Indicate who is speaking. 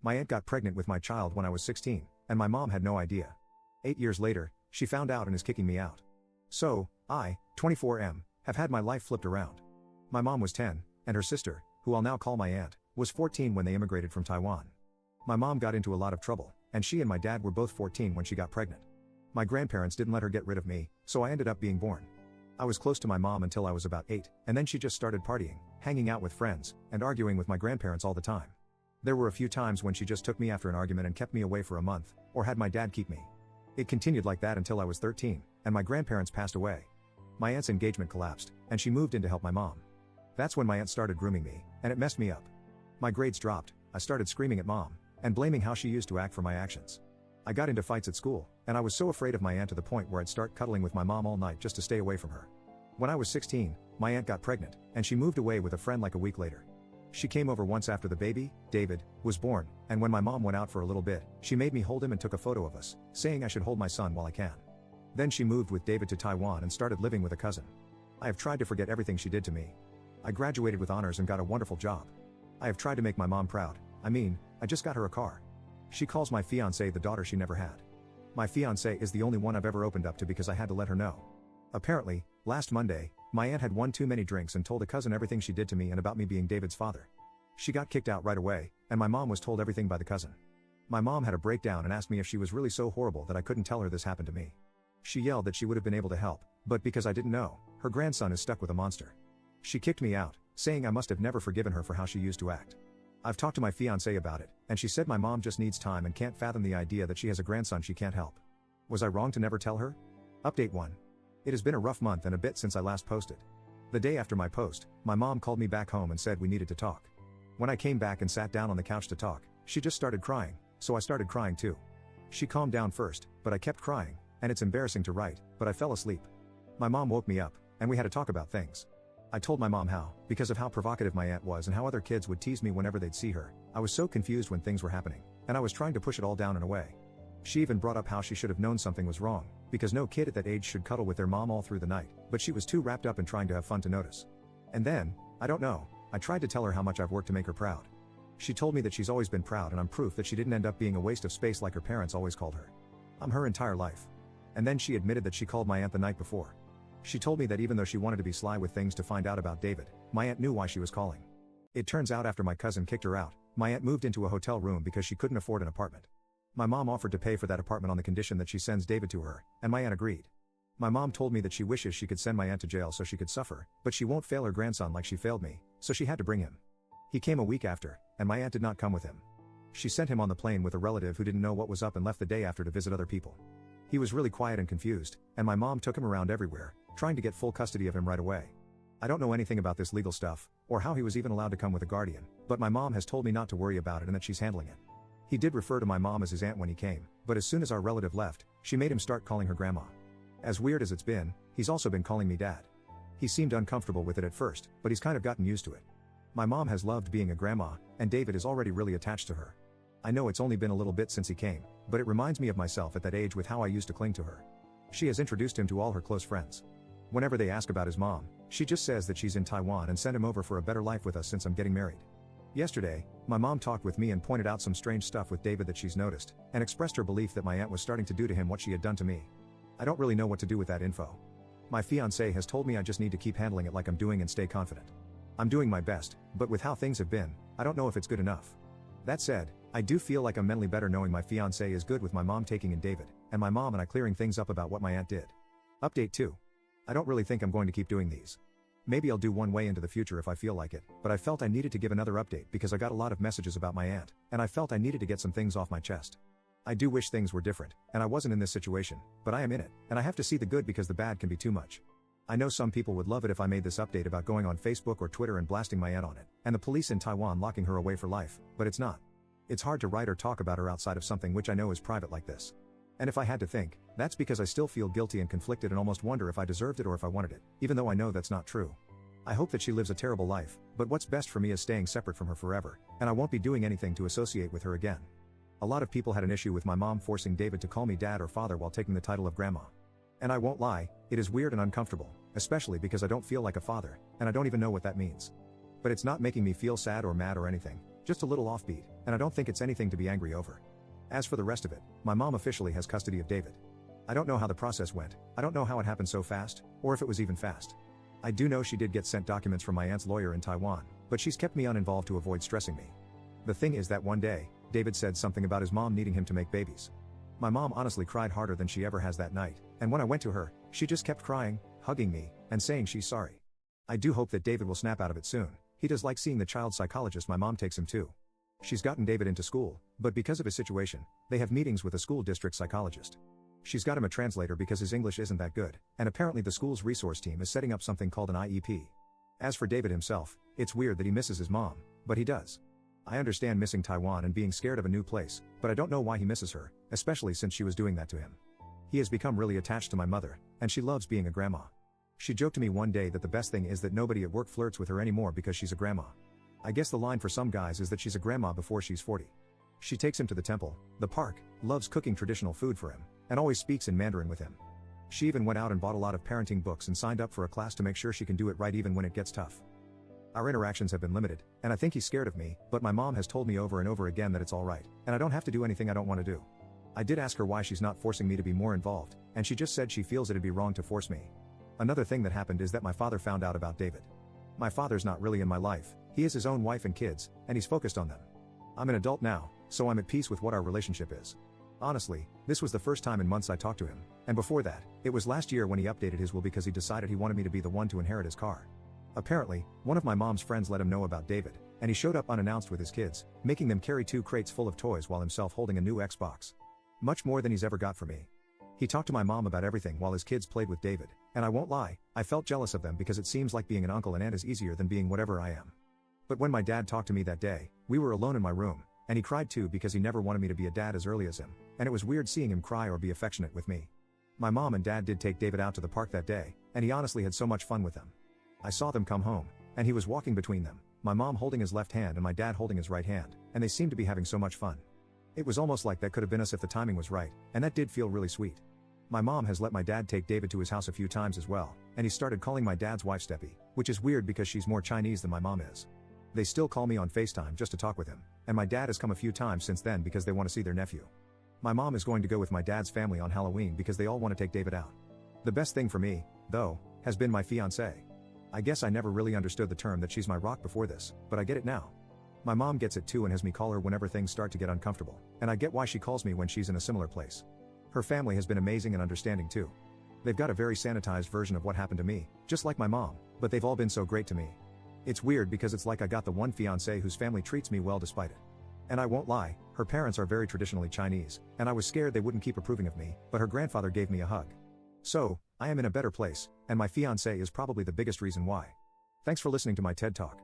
Speaker 1: My aunt got pregnant with my child when I was 16, and my mom had no idea. 8 years later, she found out and is kicking me out. So, I, 24M, have had my life flipped around. My mom was 10, and her sister, who I'll now call my aunt, was 14 when they immigrated from Taiwan. My mom got into a lot of trouble, and she and my dad were both 14 when she got pregnant. My grandparents didn't let her get rid of me, so I ended up being born. I was close to my mom until I was about 8, and then she just started partying, hanging out with friends, and arguing with my grandparents all the time. There were a few times when she just took me after an argument and kept me away for a month, or had my dad keep me. It continued like that until I was 13, and my grandparents passed away. My aunt's engagement collapsed, and she moved in to help my mom. That's when my aunt started grooming me, and it messed me up. My grades dropped, I started screaming at mom, and blaming how she used to act for my actions. I got into fights at school, and I was so afraid of my aunt to the point where I'd start cuddling with my mom all night just to stay away from her. When I was 16, my aunt got pregnant, and she moved away with a friend like a week later. She came over once after the baby, David, was born, and when my mom went out for a little bit, she made me hold him and took a photo of us, saying I should hold my son while I can. Then she moved with David to Taiwan and started living with a cousin. I have tried to forget everything she did to me. I graduated with honors and got a wonderful job. I have tried to make my mom proud. I just got her a car. She calls my fiancée the daughter she never had. My fiancée is the only one I've ever opened up to because I had to let her know. Apparently, last Monday, my aunt had one too many drinks and told a cousin everything she did to me and about me being David's father. She got kicked out right away, and my mom was told everything by the cousin. My mom had a breakdown and asked me if she was really so horrible that I couldn't tell her this happened to me. She yelled that she would have been able to help, but because I didn't know, her grandson is stuck with a monster. She kicked me out, saying I must have never forgiven her for how she used to act. I've talked to my fiancée about it, and she said my mom just needs time and can't fathom the idea that she has a grandson she can't help. Was I wrong to never tell her? Update 1. It has been a rough month and a bit since I last posted. The day after my post, my mom called me back home and said we needed to talk. When I came back and sat down on the couch to talk, she just started crying, so I started crying too. She calmed down first, but I kept crying, and it's embarrassing to write, but I fell asleep. My mom woke me up, and we had to talk about things. I told my mom how, because of how provocative my aunt was and how other kids would tease me whenever they'd see her, I was so confused when things were happening, and I was trying to push it all down and away. She even brought up how she should have known something was wrong, because no kid at that age should cuddle with their mom all through the night, but she was too wrapped up in trying to have fun to notice. And then, I don't know, I tried to tell her how much I've worked to make her proud. She told me that she's always been proud and I'm proof that she didn't end up being a waste of space like her parents always called her. I'm her entire life. And then she admitted that she called my aunt the night before. She told me that even though she wanted to be sly with things to find out about David, my aunt knew why she was calling. It turns out after my cousin kicked her out, my aunt moved into a hotel room because she couldn't afford an apartment. My mom offered to pay for that apartment on the condition that she sends David to her, and my aunt agreed. My mom told me that she wishes she could send my aunt to jail so she could suffer, but she won't fail her grandson like she failed me, so she had to bring him. He came a week after, and my aunt did not come with him. She sent him on the plane with a relative who didn't know what was up and left the day after to visit other people. He was really quiet and confused, and my mom took him around everywhere, trying to get full custody of him right away. I don't know anything about this legal stuff, or how he was even allowed to come with a guardian, but my mom has told me not to worry about it and that she's handling it. He did refer to my mom as his aunt when he came, but as soon as our relative left, she made him start calling her grandma. As weird as it's been, he's also been calling me dad. He seemed uncomfortable with it at first, but he's kind of gotten used to it. My mom has loved being a grandma, and David is already really attached to her. I know it's only been a little bit since he came, but it reminds me of myself at that age with how I used to cling to her. She has introduced him to all her close friends. Whenever they ask about his mom, she just says that she's in Taiwan and sent him over for a better life with us since I'm getting married. Yesterday, my mom talked with me and pointed out some strange stuff with David that she's noticed, and expressed her belief that my aunt was starting to do to him what she had done to me. I don't really know what to do with that info. My fiancé has told me I just need to keep handling it like I'm doing and stay confident. I'm doing my best, but with how things have been, I don't know if it's good enough. That said, I do feel like I'm mentally better knowing my fiancé is good with my mom taking in David, and my mom and I clearing things up about what my aunt did. Update 2. I don't really think I'm going to keep doing these. Maybe I'll do one way into the future if I feel like it, but I felt I needed to give another update because I got a lot of messages about my aunt, and I felt I needed to get some things off my chest. I do wish things were different, and I wasn't in this situation, but I am in it, and I have to see the good because the bad can be too much. I know some people would love it if I made this update about going on Facebook or Twitter and blasting my aunt on it, and the police in Taiwan locking her away for life, but it's not. It's hard to write or talk about her outside of something which I know is private like this. And if I had to think, that's because I still feel guilty and conflicted and almost wonder if I deserved it or if I wanted it, even though I know that's not true. I hope that she lives a terrible life, but what's best for me is staying separate from her forever, and I won't be doing anything to associate with her again. A lot of people had an issue with my mom forcing David to call me dad or father while taking the title of grandma. And I won't lie, it is weird and uncomfortable, especially because I don't feel like a father, and I don't even know what that means. But it's not making me feel sad or mad or anything, just a little offbeat. and I don't think it's anything to be angry over. As for the rest of it, my mom officially has custody of David. I don't know how the process went, I don't know how it happened so fast, or if it was even fast. I do know she did get sent documents from my aunt's lawyer in Taiwan, but she's kept me uninvolved to avoid stressing me. The thing is that one day, David said something about his mom needing him to make babies. My mom honestly cried harder than she ever has that night, and when I went to her, she just kept crying, hugging me, and saying she's sorry. I do hope that David will snap out of it soon. He does like seeing the child psychologist my mom takes him to. She's gotten David into school, but because of his situation, they have meetings with a school district psychologist. She's got him a translator because his English isn't that good, and apparently the school's resource team is setting up something called an IEP. As for David himself, it's weird that he misses his mom, but he does. I understand missing Taiwan and being scared of a new place, but I don't know why he misses her, especially since she was doing that to him. He has become really attached to my mother, and she loves being a grandma. She joked to me one day that the best thing is that nobody at work flirts with her anymore because she's a grandma. I guess the line for some guys is that she's a grandma before she's 40. She takes him to the temple, the park, loves cooking traditional food for him, and always speaks in Mandarin with him. She even went out and bought a lot of parenting books and signed up for a class to make sure she can do it right even when it gets tough. Our interactions have been limited, and I think he's scared of me, but my mom has told me over and over again that it's alright, and I don't have to do anything I don't want to do. I did ask her why she's not forcing me to be more involved, and she just said she feels it'd be wrong to force me. Another thing that happened is that my father found out about David. My father's not really in my life, he has his own wife and kids, and he's focused on them. I'm an adult now, so I'm at peace with what our relationship is. Honestly, this was the first time in months I talked to him, and before that, it was last year when he updated his will because he decided he wanted me to be the one to inherit his car. Apparently, one of my mom's friends let him know about David, and he showed up unannounced with his kids, making them carry 2 crates full of toys while himself holding a new Xbox. Much more than he's ever got for me. He talked to my mom about everything while his kids played with David, and I won't lie, I felt jealous of them because it seems like being an uncle and aunt is easier than being whatever I am. But when my dad talked to me that day, we were alone in my room, and he cried too because he never wanted me to be a dad as early as him, and it was weird seeing him cry or be affectionate with me. My mom and dad did take David out to the park that day, and he honestly had so much fun with them. I saw them come home, and he was walking between them, my mom holding his left hand and my dad holding his right hand, and they seemed to be having so much fun. It was almost like that could have been us if the timing was right, and that did feel really sweet. My mom has let my dad take David to his house a few times as well, and he started calling my dad's wife Steppy, which is weird because she's more Chinese than my mom is. They still call me on FaceTime just to talk with him, and my dad has come a few times since then because they want to see their nephew. My mom is going to go with my dad's family on Halloween because they all want to take David out. The best thing for me, though, has been my fiancée. I guess I never really understood the term that she's my rock before this, but I get it now. My mom gets it too and has me call her whenever things start to get uncomfortable, and I get why she calls me when she's in a similar place. Her family has been amazing and understanding too. They've got a very sanitized version of what happened to me, just like my mom, but they've all been so great to me. It's weird because it's like I got the one fiancé whose family treats me well despite it. And I won't lie, her parents are very traditionally Chinese, and I was scared they wouldn't keep approving of me, but her grandfather gave me a hug. So, I am in a better place, and my fiancé is probably the biggest reason why. Thanks for listening to my TED Talk.